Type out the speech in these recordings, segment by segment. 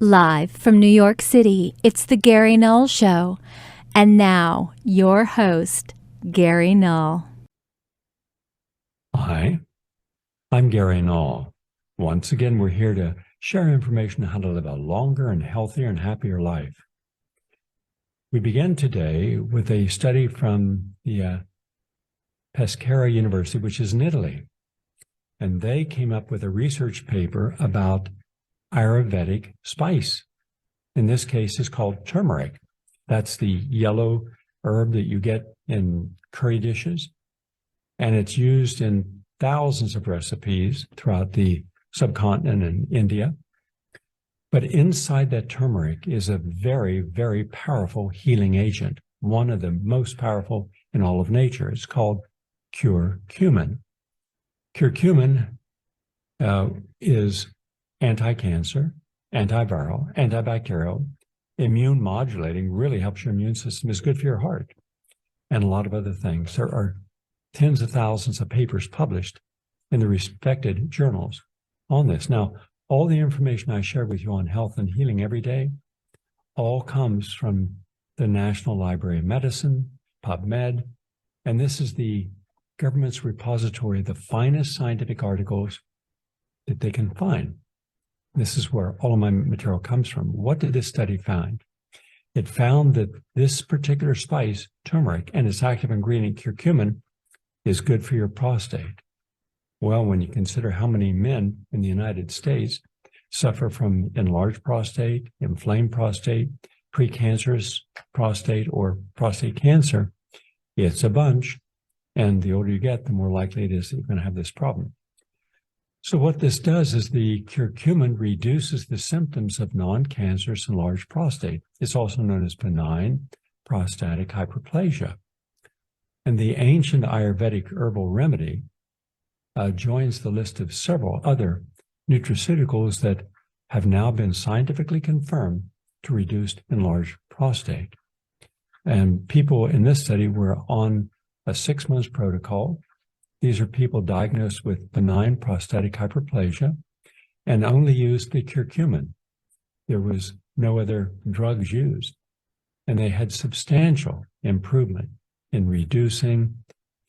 Live from New York City, it's the Gary Null Show. And now, your host, Gary Null. Hi, I'm Gary Null. Once again, we're here to share information on how to live a longer and healthier and happier life. We begin today with a study from the Pescara University, which is in Italy. And they came up with a research paper about Ayurvedic spice. In this case, it's called turmeric. That's the yellow herb that you get in curry dishes. And it's used in thousands of recipes throughout the subcontinent and India. But inside that turmeric is a very, very powerful healing agent, one of the most powerful in all of nature. It's called curcumin. Curcumin is anti-cancer, antiviral, antibacterial, immune modulating, really helps your immune system, is good for your heart, and a lot of other things. There are tens of thousands of papers published in the respected journals on this. Now, all the information I share with you on health and healing every day all comes from the National Library of Medicine, PubMed, and this is the government's repository of the finest scientific articles that they can find. This is where all of my material comes from. What did this study find? It found that this particular spice, turmeric, and its active ingredient, curcumin, is good for your prostate. Well, when you consider how many men in the United States suffer from enlarged prostate, inflamed prostate, precancerous prostate, or prostate cancer, it's a bunch. And the older you get, the more likely it is that you're going to have this problem. So what this does is the curcumin reduces the symptoms of non-cancerous enlarged prostate. It's also known as benign prostatic hyperplasia. And the ancient Ayurvedic herbal remedy joins the list of several other nutraceuticals that have now been scientifically confirmed to reduce enlarged prostate. And people in this study were on a 6-month protocol. These are people diagnosed with benign prostatic hyperplasia and only used the curcumin. There was no other drugs used. And they had substantial improvement in reducing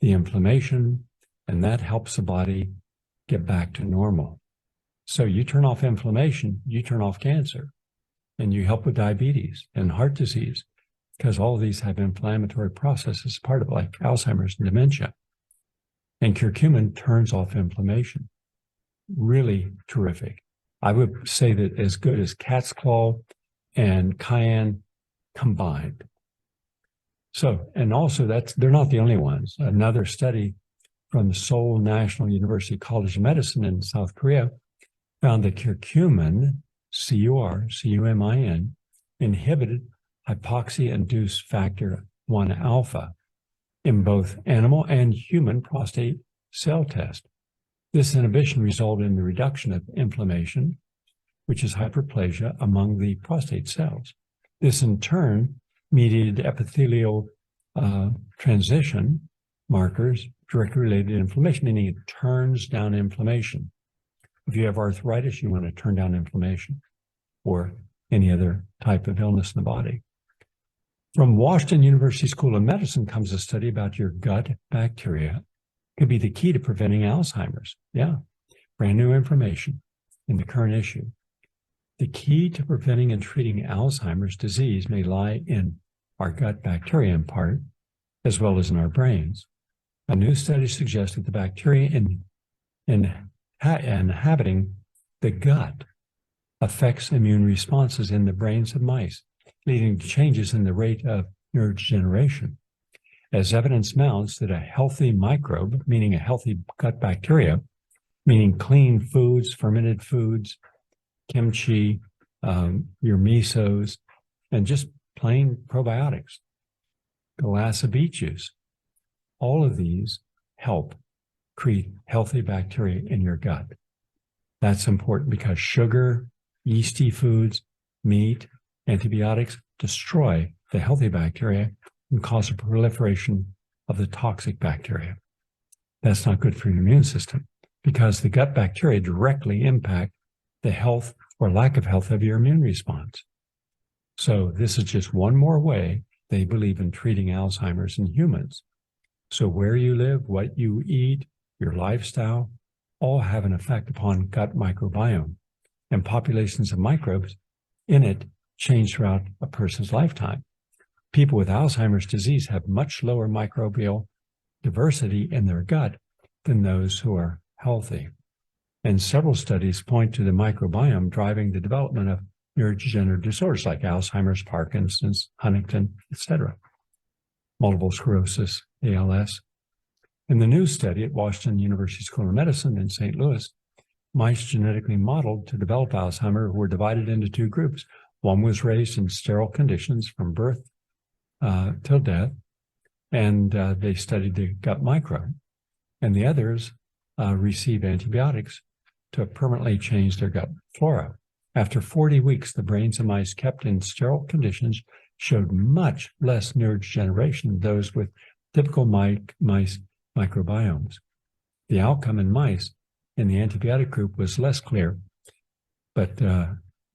the inflammation, and that helps the body get back to normal. So you turn off inflammation, you turn off cancer, and you help with diabetes and heart disease, because all of these have inflammatory processes, part of it, like Alzheimer's and dementia. And curcumin turns off inflammation. Really terrific. I would say that as good as cat's claw and cayenne combined. So, and also they're not the only ones. Another study from Seoul National University College of Medicine in South Korea found that curcumin, C-U-R-C-U-M-I-N, inhibited hypoxia-induced factor 1 alpha in both animal and human prostate cell test. This inhibition resulted in the reduction of inflammation, which is hyperplasia, among the prostate cells. This in turn mediated epithelial transition markers directly related to inflammation, meaning it turns down inflammation. If you have arthritis, you want to turn down inflammation or any other type of illness in the body. From Washington University School of Medicine comes a study about your gut bacteria. It could be the key to preventing Alzheimer's. Yeah, brand new information in the current issue. The key to preventing and treating Alzheimer's disease may lie in our gut bacteria in part, as well as in our brains. A new study suggests that the bacteria inhabiting the gut affects immune responses in the brains of mice, leading to changes in the rate of neurodegeneration. As evidence mounts that a healthy microbe, meaning a healthy gut bacteria, meaning clean foods, fermented foods, kimchi, your misos, and just plain probiotics, glass of beet juice, all of these help create healthy bacteria in your gut. That's important because sugar, yeasty foods, meat, antibiotics destroy the healthy bacteria and cause a proliferation of the toxic bacteria. That's not good for your immune system because the gut bacteria directly impact the health or lack of health of your immune response. So this is just one more way they believe in treating Alzheimer's in humans. So where you live, what you eat, your lifestyle, all have an effect upon gut microbiome, and populations of microbes in it change throughout a person's lifetime. People with Alzheimer's disease have much lower microbial diversity in their gut than those who are healthy. And several studies point to the microbiome driving the development of neurodegenerative disorders like Alzheimer's, Parkinson's, Huntington, etc., multiple sclerosis, ALS. In the new study at Washington University School of Medicine in St. Louis, mice genetically modeled to develop Alzheimer's were divided into two groups. One was raised in sterile conditions from birth till death, and they studied the gut microbe. And the others received antibiotics to permanently change their gut flora. After 40 weeks, the brains of mice kept in sterile conditions showed much less neurodegeneration than those with typical mice microbiomes. The outcome in mice in the antibiotic group was less clear, but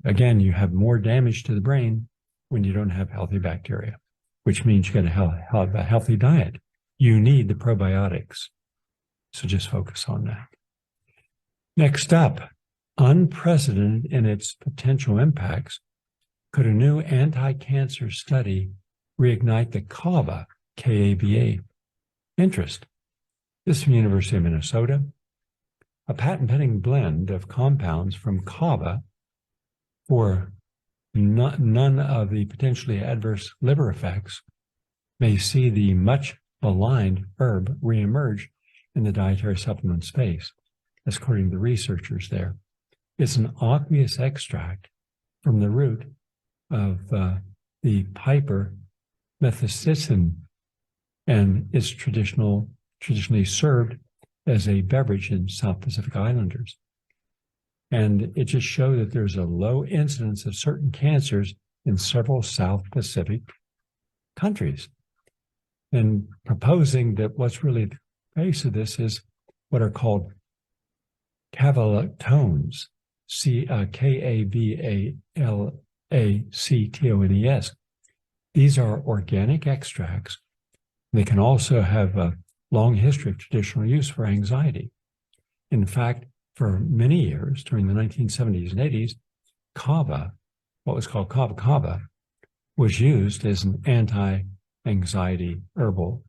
again, you have more damage to the brain when you don't have healthy bacteria, which means you got to have a healthy diet. You need the probiotics. So just focus on that. Next up, unprecedented in its potential impacts, could a new anti-cancer study reignite the kava, K-A-V-A, interest? This is from the University of Minnesota. A patent-pending blend of compounds from kava for none of the potentially adverse liver effects may see the much maligned herb reemerge in the dietary supplement space, according to the researchers there. It's an aqueous extract from the root of the Piper methysticin, and it's traditionally served as a beverage in South Pacific Islanders. And it just showed that there's a low incidence of certain cancers in several South Pacific countries. And proposing that what's really the base of this is what are called cavalactones, K-A-V-A-L-A-C-T-O-N-E-S. These are organic extracts. They can also have a long history of traditional use for anxiety. In fact, for many years, during the 1970s and 80s, kava, what was called kava, was used as an anti-anxiety herbal.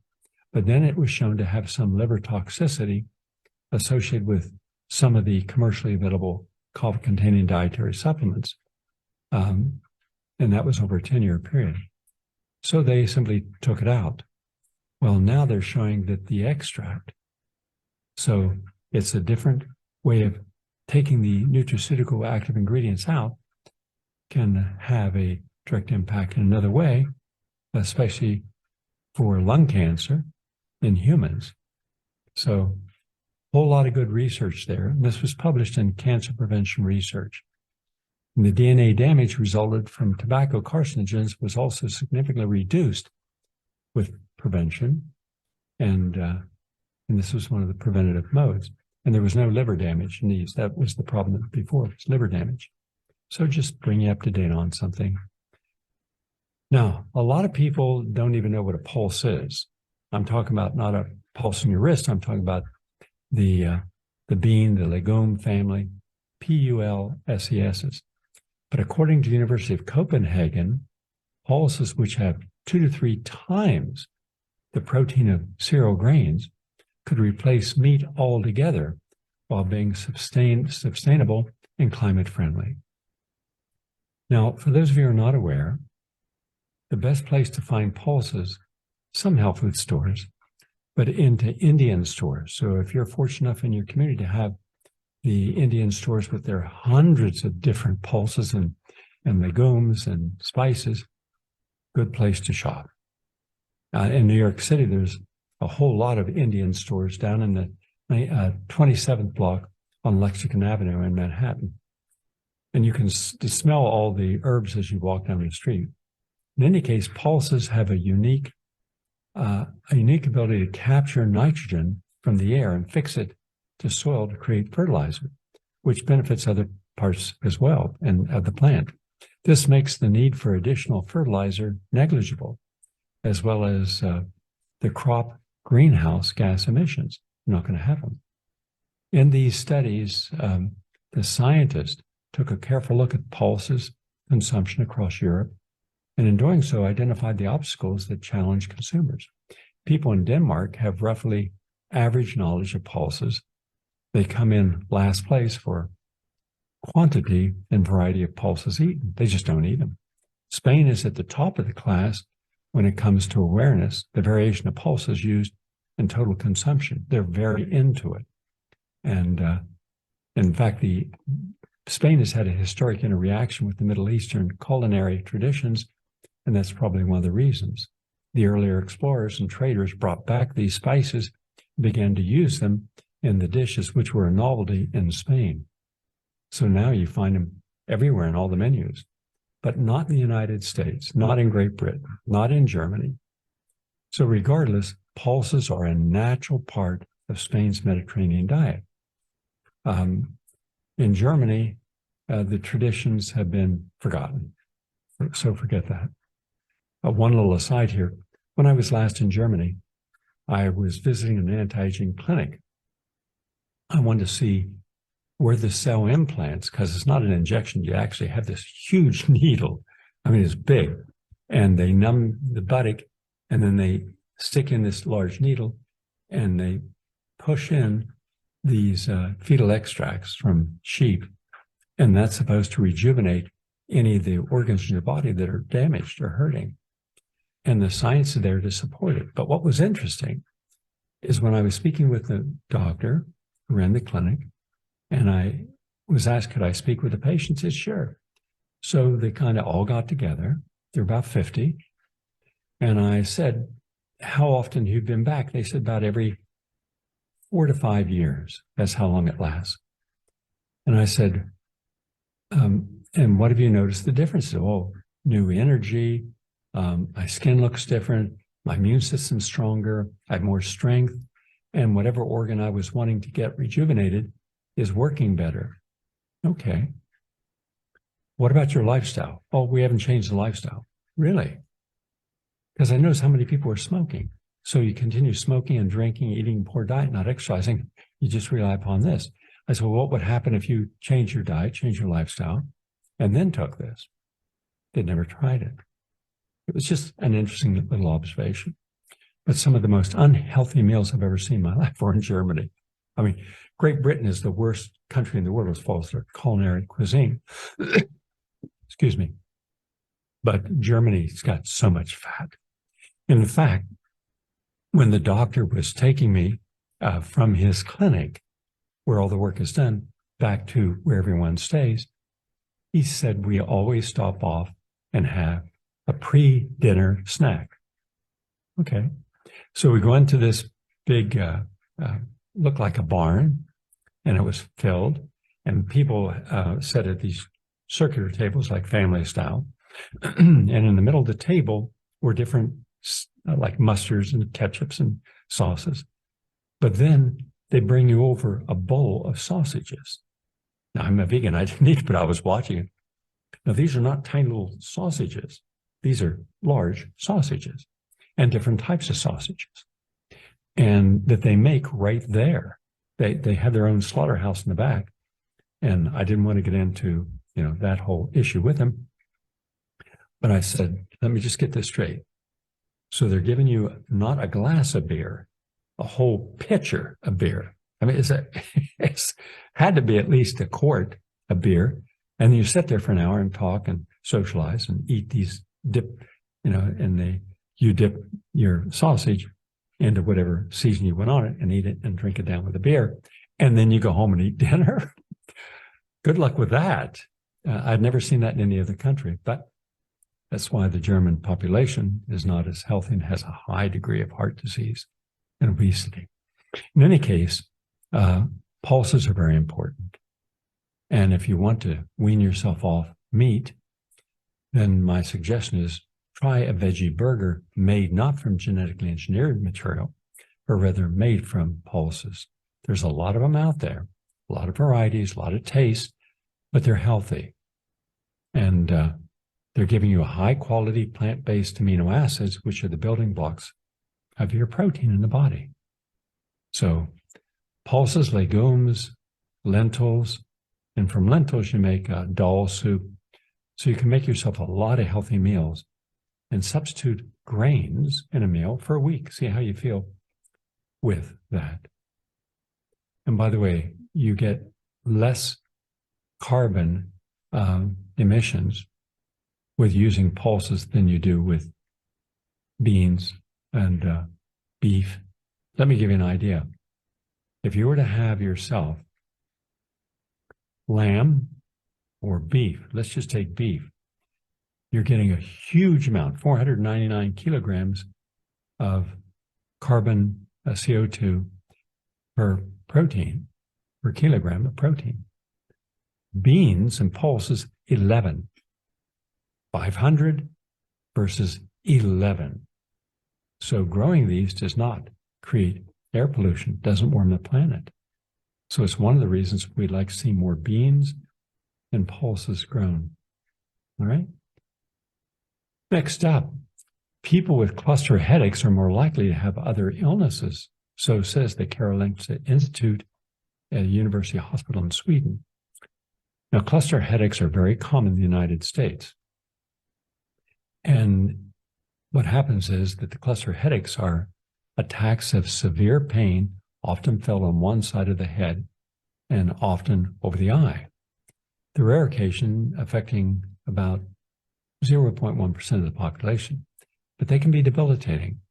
But then it was shown to have some liver toxicity associated with some of the commercially available kava-containing dietary supplements. And that was over a 10-year period. So they simply took it out. Well, now they're showing that the extract, so it's a different way of taking the nutraceutical active ingredients out, can have a direct impact in another way, especially for lung cancer in humans. So a whole lot of good research there. And this was published in Cancer Prevention Research. And the DNA damage resulted from tobacco carcinogens was also significantly reduced with prevention. And this was one of the preventative modes. And there was no liver damage in these. That was the problem before, was liver damage. So just bring you up to date on something. Now, a lot of people don't even know what a pulse is. I'm talking about not a pulse in your wrist. I'm talking about the bean, the legume family, pulses. But according to the University of Copenhagen, pulses which have 2 to 3 times the protein of cereal grains could replace meat altogether while being sustainable and climate friendly. Now, for those of you who are not aware, the best place to find pulses, some health food stores, but into Indian stores. So if you're fortunate enough in your community to have the Indian stores with their hundreds of different pulses and legumes and spices, good place to shop. In New York City, there's a whole lot of Indian stores down in the 27th block on Lexington Avenue in Manhattan. And you can smell all the herbs as you walk down the street. In any case, pulses have a unique ability to capture nitrogen from the air and fix it to soil to create fertilizer, which benefits other parts as well and of the plant. This makes the need for additional fertilizer negligible, as well as the crop greenhouse gas emissions. You're not going to have them. In these studies, the scientists took a careful look at pulses consumption across Europe, and in doing so, identified the obstacles that challenge consumers. People in Denmark have roughly average knowledge of pulses. They come in last place for quantity and variety of pulses eaten. They just don't eat them. Spain is at the top of the class when it comes to awareness, the variation of pulses used in total consumption. They're very into it. And in fact, Spain has had a historic interaction with the Middle Eastern culinary traditions, and that's probably one of the reasons. The earlier explorers and traders brought back these spices and began to use them in the dishes, which were a novelty in Spain. So now you find them everywhere in all the menus, but not in the United States, not in Great Britain, not in Germany. So regardless, pulses are a natural part of Spain's Mediterranean diet. In Germany, the traditions have been forgotten. So forget that. One little aside here. When I was last in Germany, I was visiting an anti-aging clinic. I wanted to see where the cell implants, because it's not an injection, you actually have this huge needle. I mean, it's big. And they numb the buttock, and then they stick in this large needle, and they push in these fetal extracts from sheep. And that's supposed to rejuvenate any of the organs in your body that are damaged or hurting. And the science is there to support it. But what was interesting is when I was speaking with the doctor who ran the clinic, and I was asked, could I speak with the patients? He said, sure. So they kind of all got together. They're about 50. And I said, how often have you been back? They said about every 4 to 5 years. That's how long it lasts. And I said, and what have you noticed the difference? Oh, new energy. My skin looks different. My immune system's stronger. I have more strength. And whatever organ I was wanting to get rejuvenated is working better. Okay. What about your lifestyle? Oh, we haven't changed the lifestyle. Really? Because I noticed how many people are smoking. So you continue smoking and drinking, eating poor diet, not exercising. You just rely upon this. I said, well, what would happen if you change your diet, change your lifestyle, and then took this? They'd never tried it. It was just an interesting little observation. But some of the most unhealthy meals I've ever seen in my life were in Germany. I mean, Great Britain is the worst country in the world as far as their culinary cuisine. Excuse me. But Germany's got so much fat. In fact, when the doctor was taking me from his clinic, where all the work is done, back to where everyone stays, he said, we always stop off and have a pre-dinner snack. Okay. So we go into this big, looked like a barn, and it was filled, and people sat at these circular tables like family style. And in the middle of the table were different like mustards and ketchups and sauces. But then they bring you over a bowl of sausages. Now, I'm a vegan. I didn't eat, but I was watching it. Now, these are not tiny little sausages. These are large sausages and different types of sausages, and that they make right there. They have their own slaughterhouse in the back. And I didn't want to get into, that whole issue with them. But I said, let me just get this straight. So they're giving you not a glass of beer, a whole pitcher of beer. I mean, it's had to be at least a quart of beer. And then you sit there for an hour and talk and socialize and eat these you dip your sausage into whatever season you went on it and eat it and drink it down with a beer. And then you go home and eat dinner. Good luck with that. I've never seen that in any other country, but that's why the German population is not as healthy and has a high degree of heart disease and obesity. In any case, pulses are very important. And if you want to wean yourself off meat, then my suggestion is try a veggie burger made not from genetically engineered material, but rather made from pulses. There's a lot of them out there, a lot of varieties, a lot of taste, but they're healthy. And they're giving you a high-quality plant-based amino acids, which are the building blocks of your protein in the body. So pulses, legumes, lentils, and from lentils you make dal soup. So you can make yourself a lot of healthy meals and substitute grains in a meal for a week. See how you feel with that. And by the way, you get less carbon emissions with using pulses than you do with beans and beef. Let me give you an idea. If you were to have yourself lamb or beef, let's just take beef, you're getting a huge amount, 499 kilograms of carbon CO2 per protein, per kilogram of protein. Beans and pulses, 11. 500 versus 11. So growing these does not create air pollution, doesn't warm the planet. So it's one of the reasons we'd like to see more beans and pulses grown. All right. Next up, people with cluster headaches are more likely to have other illnesses. So says the Karolinska Institute at a university hospital in Sweden. Now, cluster headaches are very common in the United States. And what happens is that the cluster headaches are attacks of severe pain, often felt on one side of the head and often over the eye. The rare occasion affecting about 0.1% of the population, but they can be debilitating.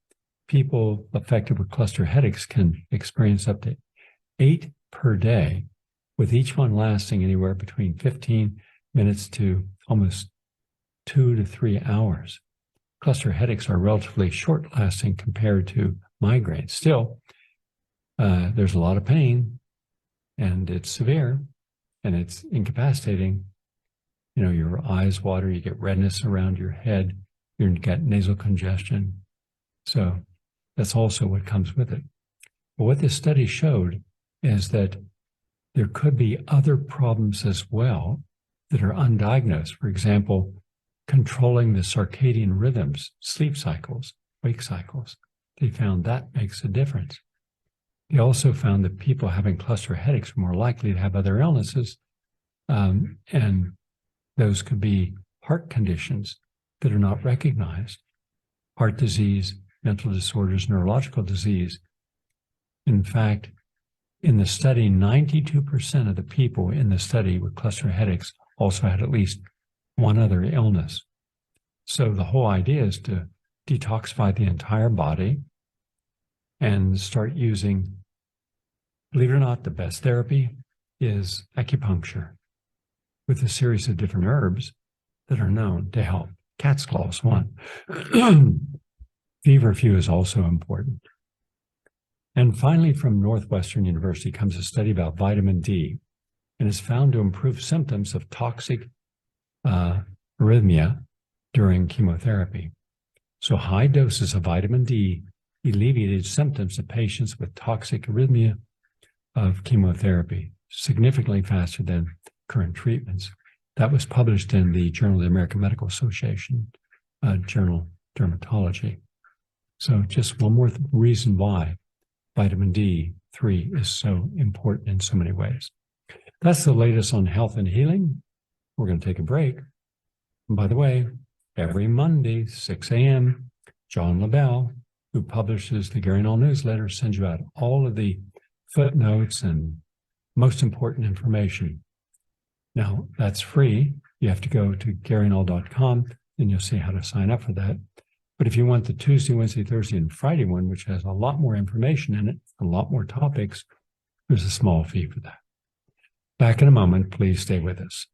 People affected with cluster headaches can experience up to 8 per day, with each one lasting anywhere between 15 minutes to almost 2 to 3 hours. Cluster headaches are relatively short-lasting compared to migraines. Still, there's a lot of pain, and it's severe, and it's incapacitating. You know, your eyes water, you get redness around your head, you get nasal congestion. So that's also what comes with it. But what this study showed is that there could be other problems as well that are undiagnosed. For example, controlling the circadian rhythms, sleep cycles, wake cycles. They found that makes a difference. They also found that people having cluster headaches are more likely to have other illnesses, and those could be heart conditions that are not recognized, heart disease, mental disorders, neurological disease. In fact, in the study, 92% of the people in the study with cluster headaches also had at least one other illness. So the whole idea is to detoxify the entire body and start using, believe it or not, the best therapy is acupuncture with a series of different herbs that are known to help. Cat's claw is one. Feverfew is also important. And finally, from Northwestern University comes a study about vitamin D, and is found to improve symptoms of toxic arrhythmia during chemotherapy. So high doses of vitamin D alleviated symptoms of patients with toxic arrhythmia of chemotherapy significantly faster than current treatments. That was published in the Journal of the American Medical Association, Journal Dermatology. So just one more reason why vitamin D3 is so important in so many ways. That's the latest on health and healing. We're going to take a break. And by the way, every Monday, 6 a.m., John LaBelle, who publishes the Gary Null newsletter, sends you out all of the footnotes and most important information. Now, that's free. You have to go to GaryNull.com, and you'll see how to sign up for that. But if you want the Tuesday, Wednesday, Thursday, and Friday one, which has a lot more information in it, a lot more topics, there's a small fee for that. Back in a moment. Please stay with us.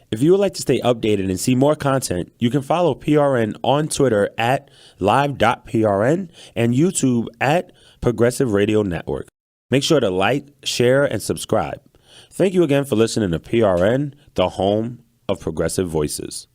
If you would like to stay updated and see more content, you can follow PRN on Twitter at live.prn and YouTube at Progressive Radio Network. Make sure to like, share, and subscribe. Thank you again for listening to PRN, the home of progressive voices.